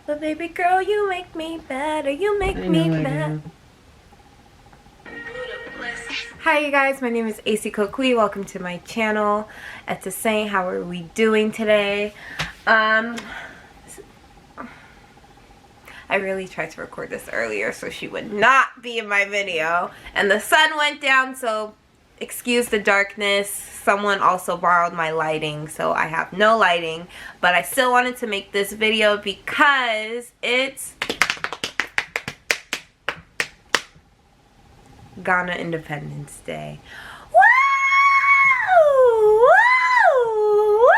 But baby girl, you make me better. You make me better. Hi you guys, my name is ESIKOKUI. Welcome to my channel. It's a saying, how are we doing today? I really tried to record this earlier so she would not be in my video. And the sun went down, so excuse the darkness. Someone also borrowed my lighting, so I have no lighting. But I still wanted to make this video because it's Ghana Independence Day. Woo! Woo! Woo! Woo!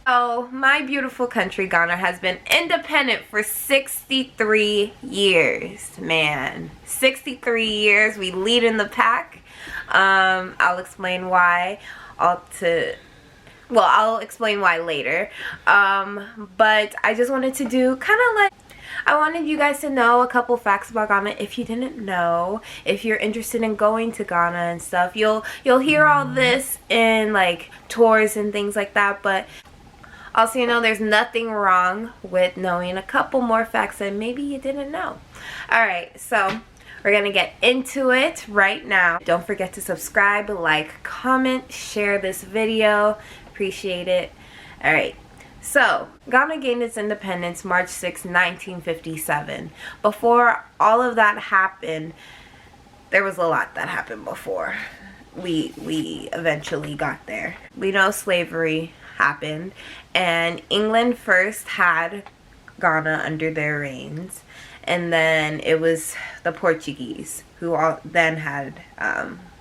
So, my beautiful country, Ghana, has been independent for 63 years. Man, 63 years. We lead in the pack. I'll explain why. I'll explain why later. But I just wanted to do kind of like, I wanted you guys to know a couple facts about Ghana if you didn't know. If you're interested in going to Ghana and stuff, you'll hear all this in like tours and things like that. But also, you know, there's nothing wrong with knowing a couple more facts that maybe you didn't know. Alright, so we're gonna get into it right now. Don't forget to subscribe, like, comment, share this video. Appreciate it. Alright, so Ghana gained its independence March 6, 1957. Before all of that happened, there was a lot that happened before we eventually got there. We know slavery happened, and England first had Ghana under their reigns, and then it was the Portuguese who then had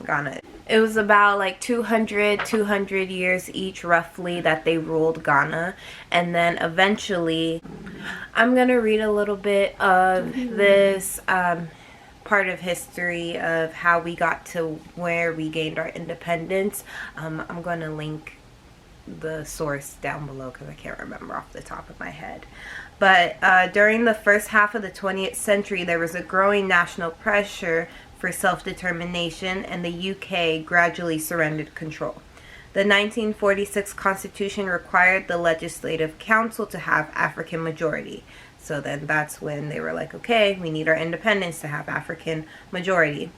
Ghana. It was about like 200 years each roughly that they ruled Ghana, and then eventually I'm gonna read a little bit of this part of history of how we got to where we gained our independence. I'm gonna link the source down below because I can't remember off the top of my head. But during the first half of the 20th century, there was a growing national pressure for self-determination, and the UK gradually surrendered control. The 1946 Constitution required the Legislative Council to have African majority. So then that's when they were like, okay, we need our independence to have African majority.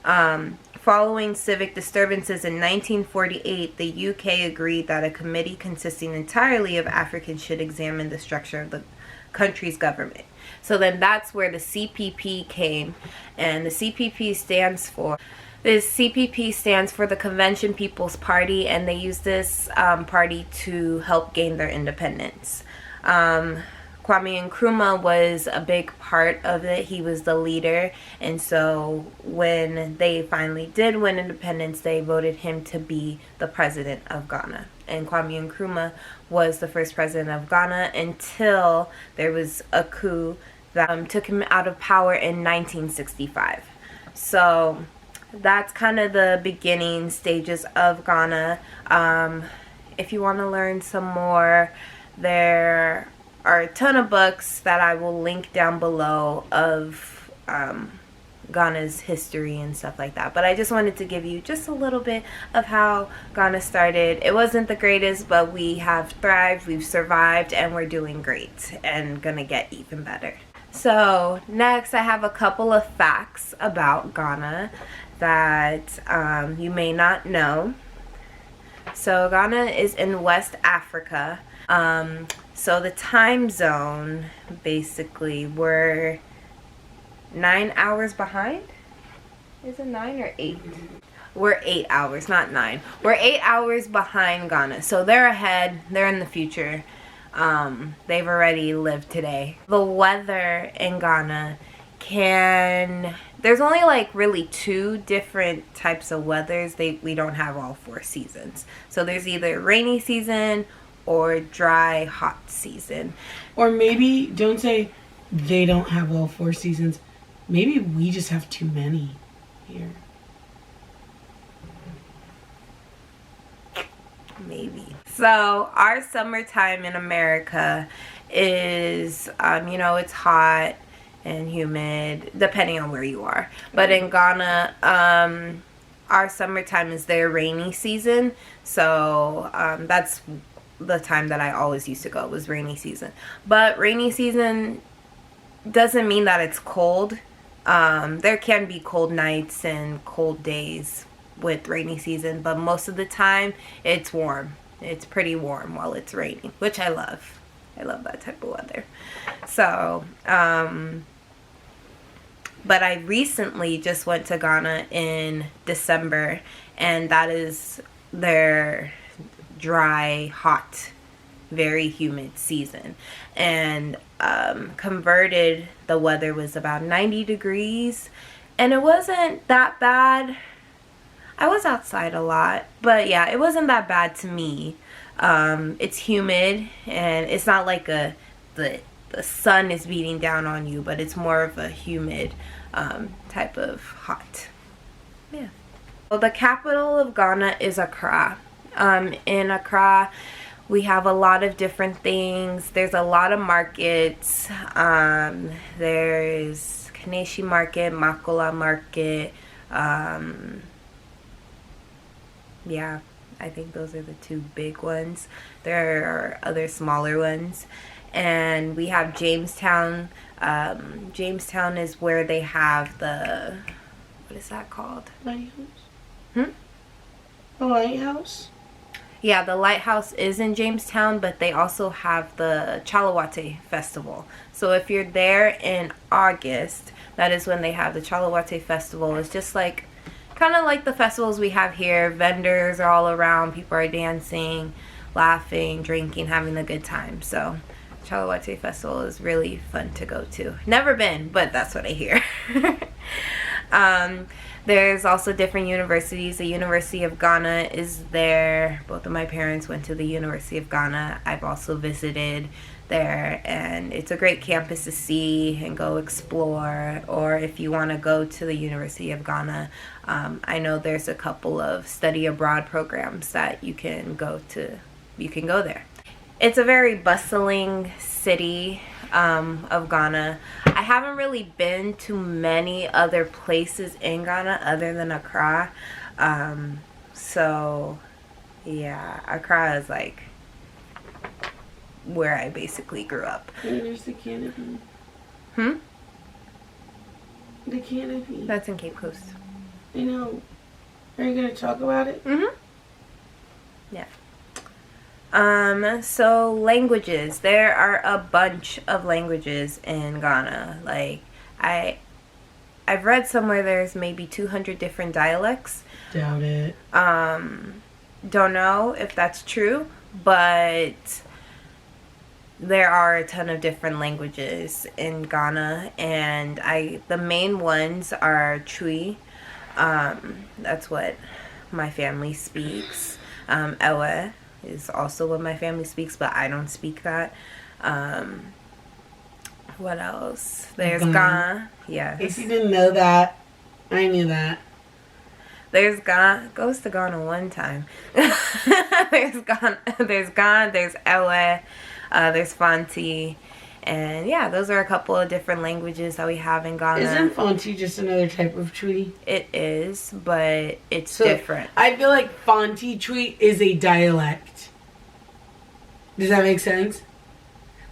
Following civic disturbances in 1948, the UK agreed that a committee consisting entirely of Africans should examine the structure of the country's government. So then that's where the CPP came, and the CPP stands for the Convention People's Party, and they used this party to help gain their independence. Kwame Nkrumah was a big part of it. He was the leader, and so when they finally did win independence, they voted him to be the president of Ghana. And Kwame Nkrumah was the first president of Ghana until there was a coup that took him out of power in 1965. So that's kind of the beginning stages of Ghana. If you want to learn some more, there are a ton of books that I will link down below of Ghana's history and stuff like that. But I just wanted to give you just a little bit of how Ghana started. It wasn't the greatest, but we have thrived, we've survived, and we're doing great and gonna get even better. So next I have a couple of facts about Ghana that you may not know. So Ghana is in West Africa. So the time zone, basically, we're 9 hours behind. Is it 9 or 8? We're 8 hours, not 9. We're 8 hours behind Ghana. So they're ahead. They're in the future. They've already lived today. The weather in Ghana there's only like really 2 different types of weathers. We don't have all 4 seasons. So there's either rainy season or dry, hot season. Or maybe, don't say they don't have all 4 seasons. Maybe we just have too many here. Maybe. So our summertime in America is, you know, it's hot and humid, depending on where you are. But in Ghana, our summertime is their rainy season. So that's the time that I always used to go, was rainy season. But rainy season doesn't mean that it's cold. There can be cold nights and cold days with rainy season, but most of the time it's warm. It's pretty warm while it's raining, which I love. I love that type of weather. So, but I recently just went to Ghana in December, and that is their dry, hot, very humid season. And converted, the weather was about 90 degrees, and it wasn't that bad. I was outside a lot, but yeah, it wasn't that bad to me. It's humid, and it's not like the sun is beating down on you, but it's more of a humid type of hot. Yeah. Well, the capital of Ghana is Accra. In Accra, we have a lot of different things. There's a lot of markets. There's Kaneshi Market, Makola Market. Yeah, I think those are the two big ones. There are other smaller ones. And we have Jamestown. Jamestown is where they have the, what is that called? Lighthouse? The lighthouse? Yeah, the lighthouse is in Jamestown, but they also have the Chalawate Festival. So if you're there in August, that is when they have the Chalawate Festival. It's just like, kind of like the festivals we have here. Vendors are all around. People are dancing, laughing, drinking, having a good time. So Chalawate Festival is really fun to go to. Never been, but that's what I hear. There's also different universities. The University of Ghana is there. Both of my parents went to the University of Ghana. I've also visited there, and it's a great campus to see and go explore. Or if you want to go to the University of Ghana, I know there's a couple of study abroad programs that you can go to. You can go there. It's a very bustling city of Ghana. I haven't really been to many other places in Ghana other than Accra. So yeah, Accra is like where I basically grew up. And there's the canopy. The canopy. That's in Cape Coast. I know. Are you going to talk about it? Yeah. So languages. There are a bunch of languages in Ghana. Like, I've read somewhere there's maybe 200 different dialects. Doubt it. Don't know if that's true, but there are a ton of different languages in Ghana, and the main ones are Twi. That's what my family speaks. Ewe is also what my family speaks, but I don't speak that. What else? There's Ghana. Yes. If you didn't know that, I knew that. There's Ghana. Goes to Ghana one time. There's Ghana. There's Ewe. There's Fanti. And yeah, those are a couple of different languages that we have in Ghana. Isn't Fanti just another type of Twi? It is, but it's different. I feel like Fanti Twi is a dialect. Does that make sense?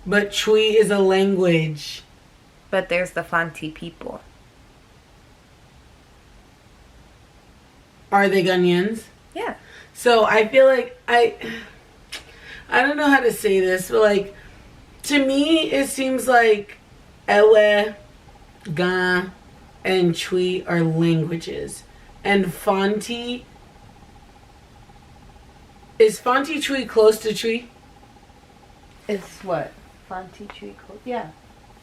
But Twi is a language. But there's the Fanti people. Are they Ghanaians? Yeah. So I feel like I don't know how to say this, but like, to me, it seems like Ewe, Ga, and Twi are languages. And Fanti... Is Fanti Twi close to Twi? It's what? Fanti Twi? Yeah.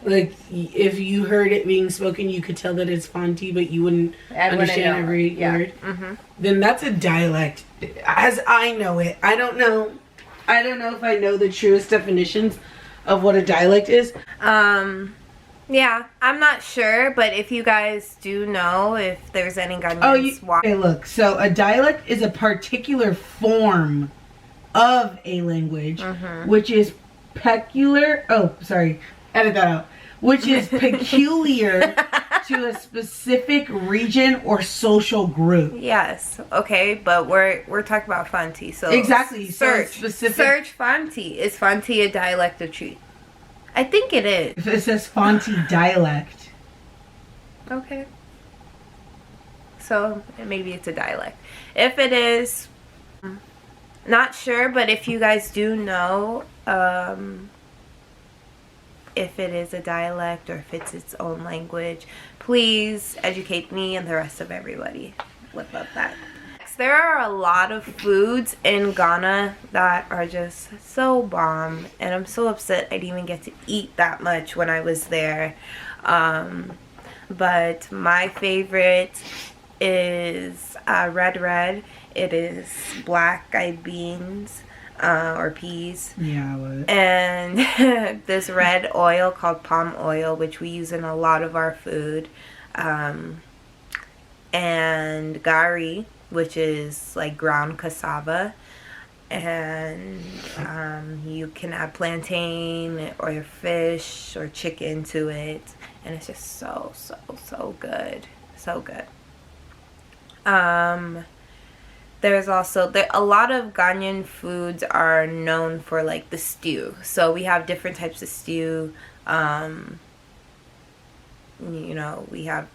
Like, if you heard it being spoken, you could tell that it's Fanti, but you wouldn't understand every word. Mm-hmm. Then that's a dialect, as I know it. I don't know if I know the truest definitions of what a dialect is. Yeah, I'm not sure, but if you guys do know, if there's any Ghanaians okay, look. So a dialect is a particular form of a language, which is peculiar. Oh, sorry. Edit that out. Which is peculiar to a specific region or social group. Yes. Okay, but we're talking about Fanti. So exactly. Search so specific. Search Fanti. Is Fanti a dialect of Tree? I think it is. If it says Fanti dialect. Okay. So maybe it's a dialect. If it is, not sure, but if you guys do know, if it is a dialect or if it's its own language, please educate me and the rest of everybody. Would love that. There are a lot of foods in Ghana that are just so bomb, and I'm so upset I didn't even get to eat that much when I was there. But my favorite is red. It is black-eyed beans or peas. Yeah, what? And this red oil called palm oil, which we use in a lot of our food. And gari, which is like ground cassava. And you can add plantain or fish or chicken to it. And it's just so good. So good. There's also a lot of Ghanaian foods are known for like the stew. So we have different types of stew. You know, we have,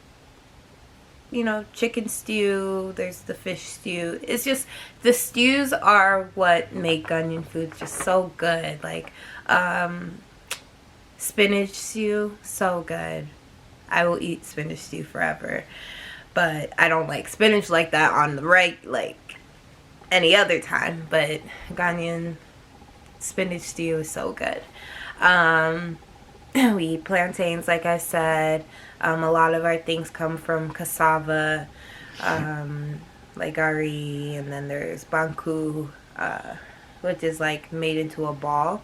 you know, chicken stew. There's the fish stew. It's just the stews are what make Ghanaian food just so good. Like spinach stew, so good. I will eat spinach stew forever. But I don't like spinach like that on the like any other time. But Ghanaian spinach stew is so good. We eat plantains, like I said. A lot of our things come from cassava, like gari, and then there's banku, which is like made into a ball.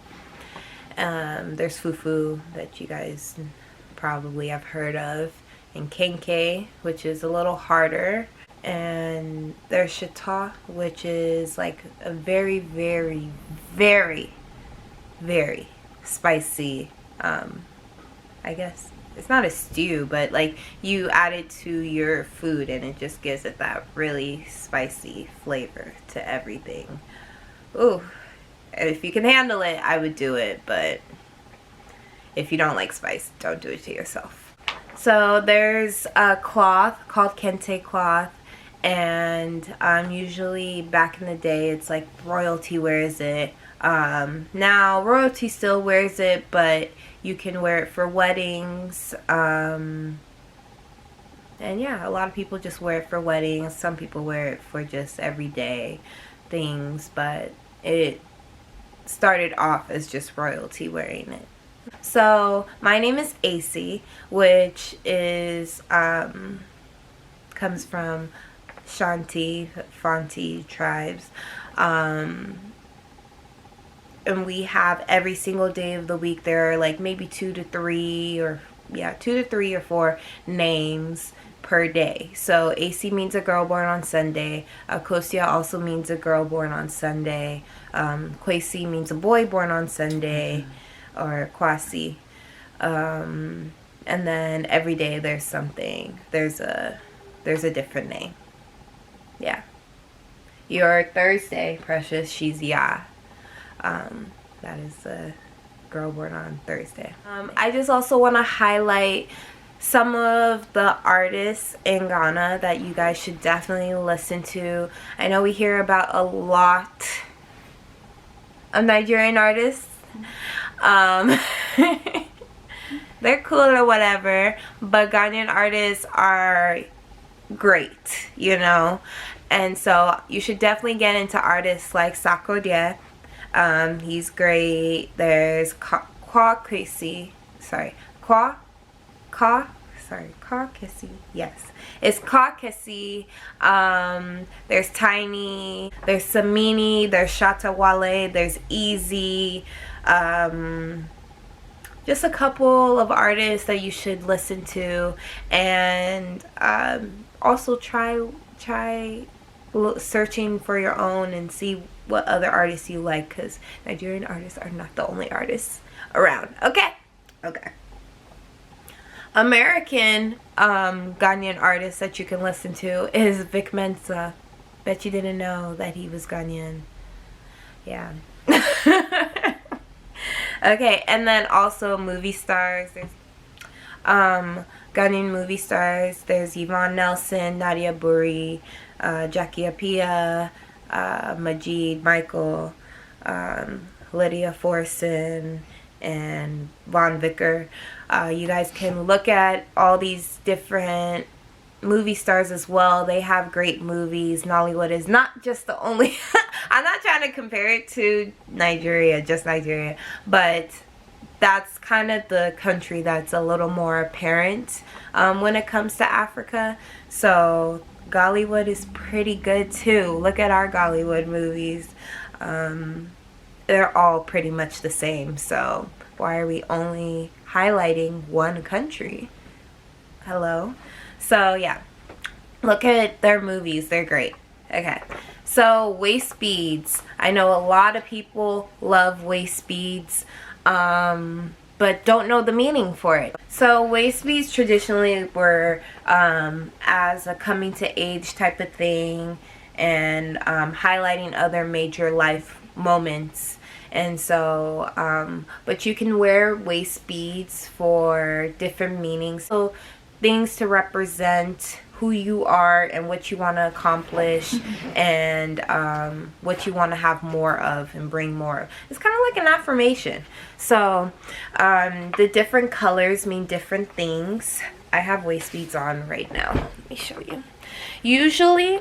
There's fufu that you guys probably have heard of. And kenke, which is a little harder, and there's shita, which is like a very spicy, I guess it's not a stew, but like you add it to your food and it just gives it that really spicy flavor to everything. Ooh, if you can handle it, I would do it, but if you don't like spice, don't do it to yourself. So there's a cloth called kente cloth, and usually back in the day it's like royalty wears it. Now royalty still wears it, but you can wear it for weddings. And yeah, a lot of people just wear it for weddings. Some people wear it for just everyday things, but it started off as just royalty wearing it. So my name is AC, which is comes from Shanti, Fanti tribes, and we have every single day of the week. There are like maybe 2 to 3 or 4 names per day. So AC means a girl born on Sunday. Kosia also means a girl born on Sunday. Kwesi means a boy born on Sunday. Or Kwasi. And then every day there's something. There's a different name. Yeah. Your Thursday, Precious, she's Ya. That is a girl born on Thursday. I just also want to highlight some of the artists in Ghana that you guys should definitely listen to. I know we hear about a lot of Nigerian artists. They're cool or whatever, but Ghanaian artists are great, you know, and so you should definitely get into artists like Sarkodie. He's great. There's Kwesi. Yes, it's Kwesi. There's Tiny. There's Samini. There's Shatta Wale. There's Easy. Just a couple of artists that you should listen to, and also try searching for your own and see what other artists you like, because Nigerian artists are not the only artists around. Okay. American Ghanaian artist that you can listen to is Vic Mensa. Bet you didn't know that he was Ghanaian. Yeah. Okay, and then also movie stars. There's Ghanaian movie stars. There's Yvonne Nelson, Nadia Buri, Jackie Appiah, Majid Michael, Lydia Forson, and Von Vicker. You guys can look at all these different movie stars as well. They have great movies. Nollywood is not just the only I'm not trying to compare it to Nigeria, just Nigeria, but that's kind of the country that's a little more apparent when it comes to Africa. So Gollywood is pretty good too. Look at our Gollywood movies. They're all pretty much the same. So why are we only highlighting one country? Hello? So yeah, look at their movies. They're great. Okay. So waist beads. I know a lot of people love waist beads, but don't know the meaning for it. So waist beads traditionally were as a coming to age type of thing, and highlighting other major life moments. And so, but you can wear waist beads for different meanings. So things to represent who you are and what you want to accomplish, and what you want to have more of and bring more of. It's kind of like an affirmation. So the different colors mean different things. I have waist beads on right now. Let me show you. Usually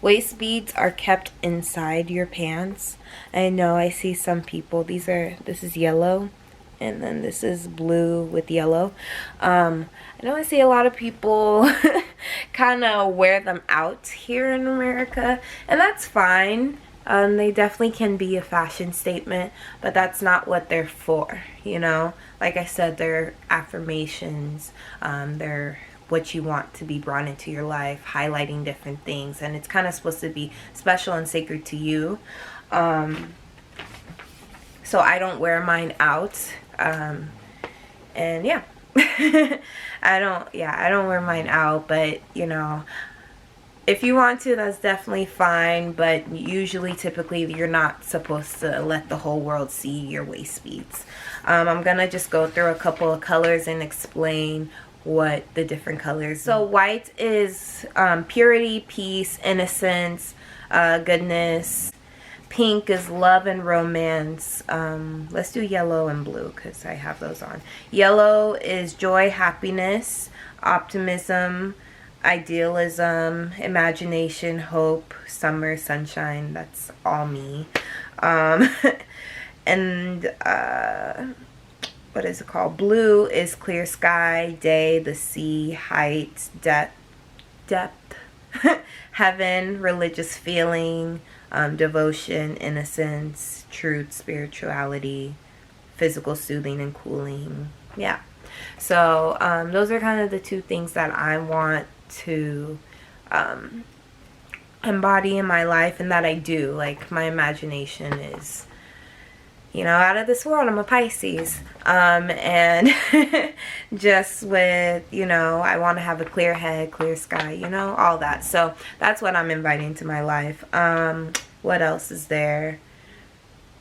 waist beads are kept inside your pants. I know I see some people, this is yellow, and then this is blue with yellow. I know I see a lot of people kind of wear them out here in America, and that's fine. They definitely can be a fashion statement, but that's not what they're for, you know? Like I said, they're affirmations. They're what you want to be brought into your life, highlighting different things, and it's kind of supposed to be special and sacred to you. So I don't wear mine out. And yeah, I don't wear mine out, but you know, if you want to, that's definitely fine, but usually, typically, you're not supposed to let the whole world see your waist beads. I'm gonna just go through a couple of colors and explain what the different colors. So white is purity, peace, innocence, goodness. Pink is love and romance. Let's do yellow and blue because I have those on. Yellow is joy, happiness, optimism, idealism, imagination, hope, summer, sunshine. That's all me. And what is it called? Blue is clear sky, day, the sea, height, depth, heaven, religious feeling, devotion, innocence, truth, spirituality, physical soothing and cooling. Yeah. So those are kind of the two things that I want to embody in my life, and that I do. Like, my imagination is, you know, out of this world. I'm a Pisces. And just with, you know, I want to have a clear head, clear sky, you know, all that. So that's what I'm inviting to my life. What else is there?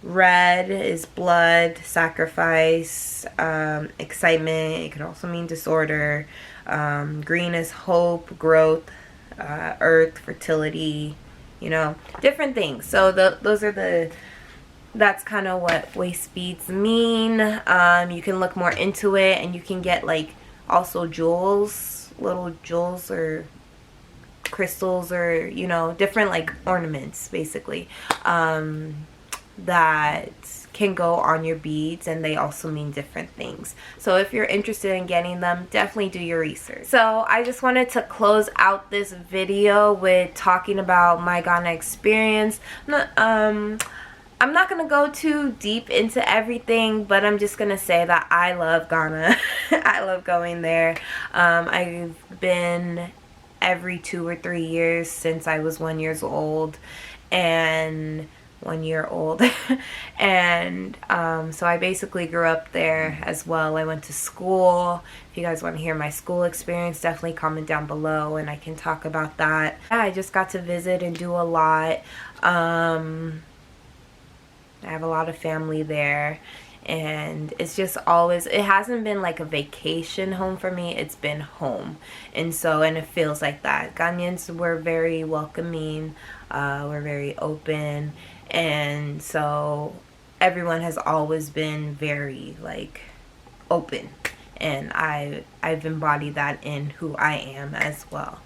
Red is blood, sacrifice, excitement. It could also mean disorder. Green is hope, growth, earth, fertility, you know, different things. So those are that's kind of what waist beads mean. You can look more into it, and you can get like also jewels, little jewels or crystals, or, you know, different like ornaments basically, that can go on your beads, and they also mean different things. So if you're interested in getting them, definitely do your research. So I just wanted to close out this video with talking about my Ghana experience. I'm not going to go too deep into everything, but I'm just going to say that I love Ghana. I love going there. I've been every 2 or 3 years since I was 1 year old, and 1 year old. And so I basically grew up there as well. I went to school. If you guys want to hear my school experience, definitely comment down below and I can talk about that. Yeah, I just got to visit and do a lot. I have a lot of family there, and it's just always, it hasn't been like a vacation home for me, it's been home. And so, and it feels like that. Ghanaians were very welcoming, we're very open, and so everyone has always been very like open, and I've embodied that in who I am as well.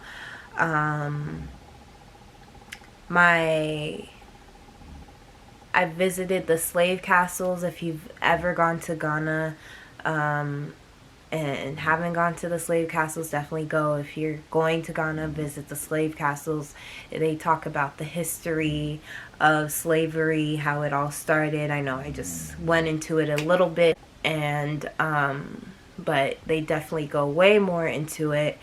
I visited the slave castles. If you've ever gone to Ghana and haven't gone to the slave castles, definitely go. If you're going to Ghana, visit the slave castles. They talk about the history of slavery, how it all started. I know I just went into it a little bit, and but they definitely go way more into it.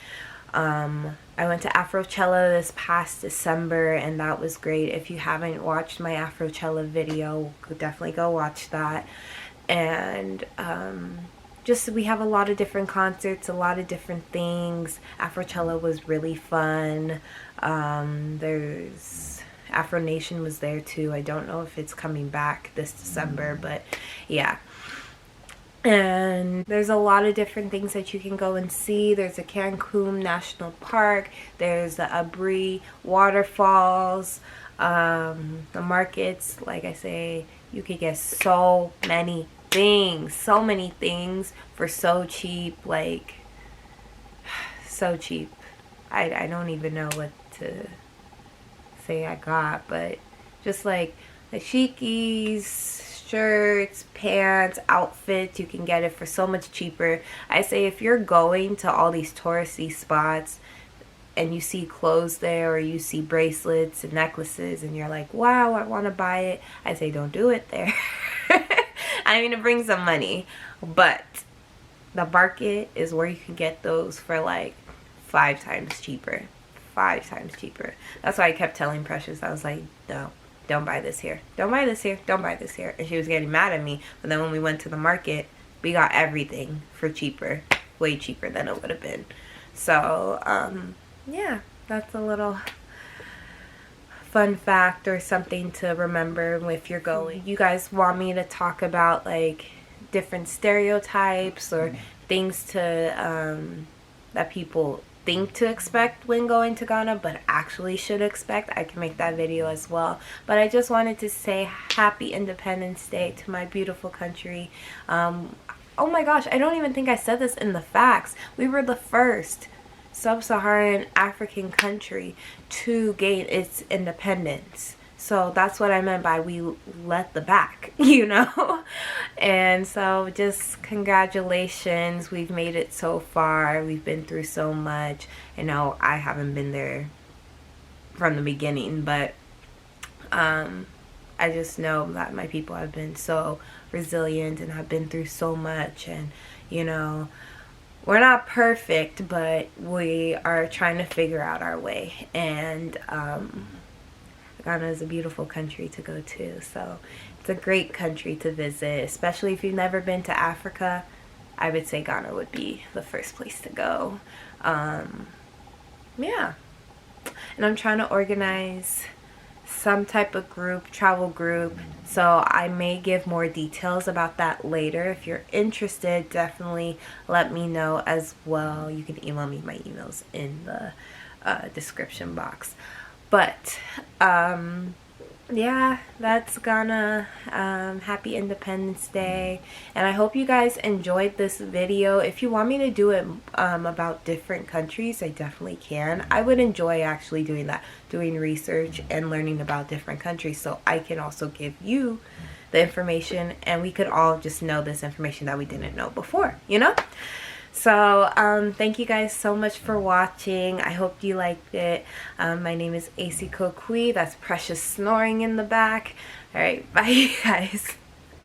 I went to Afrochella this past December, and that was great. If you haven't watched my Afrochella video, definitely go watch that. And just, we have a lot of different concerts, a lot of different things. Afrochella was really fun. There's Afro Nation was there too. I don't know if it's coming back this December, but yeah. And there's a lot of different things that you can go and see. There's a Cancun National Park, there's the Abri waterfalls, the markets. Like I say, you could get so many things for so cheap, like so cheap. I don't even know what to say I got, but just like the shikis, shirts, pants, outfits, you can get it for so much cheaper. I say if you're going to all these touristy spots and you see clothes there, or you see bracelets and necklaces and you're like, wow, I want to buy it, I say don't do it there. I mean, it brings some money, but the market is where you can get those for like 5 times cheaper. 5 times cheaper. That's why I kept telling Precious, I was like, no, don't buy this here, don't buy this here, don't buy this here. And she was getting mad at me. But then when we went to the market, we got everything for cheaper, way cheaper than it would have been. So yeah, that's a little fun fact or something to remember if you're going. You guys want me to talk about like different stereotypes or things to that people think to expect when going to Ghana but actually should expect, I can make that video as well. But I just wanted to say happy Independence Day to my beautiful country. Oh my gosh, I don't even think I said this in the facts. We were the first sub-Saharan African country to gain its independence. So that's what I meant by we let the back, you know? And so just congratulations. We've made it so far. We've been through so much. I know I haven't been there from the beginning, but I just know that my people have been so resilient and have been through so much. And, you know, we're not perfect, but we are trying to figure out our way. And Ghana is a beautiful country to go to, so it's a great country to visit, especially if you've never been to Africa. I would say Ghana would be the first place to go. Yeah, and I'm trying to organize some type of group, travel group, so I may give more details about that later. If you're interested, definitely let me know as well. You can email me, my email's in the description box. But yeah, that's Ghana. Happy Independence Day, and I hope you guys enjoyed this video. If you want me to do it about different countries, I definitely can. I would enjoy actually doing that, doing research and learning about different countries, so I can also give you the information and we could all just know this information that we didn't know before, you know? So thank you guys so much for watching. I hope you liked it. My name is ESIKOKUI. That's Precious snoring in the back. All right, bye guys.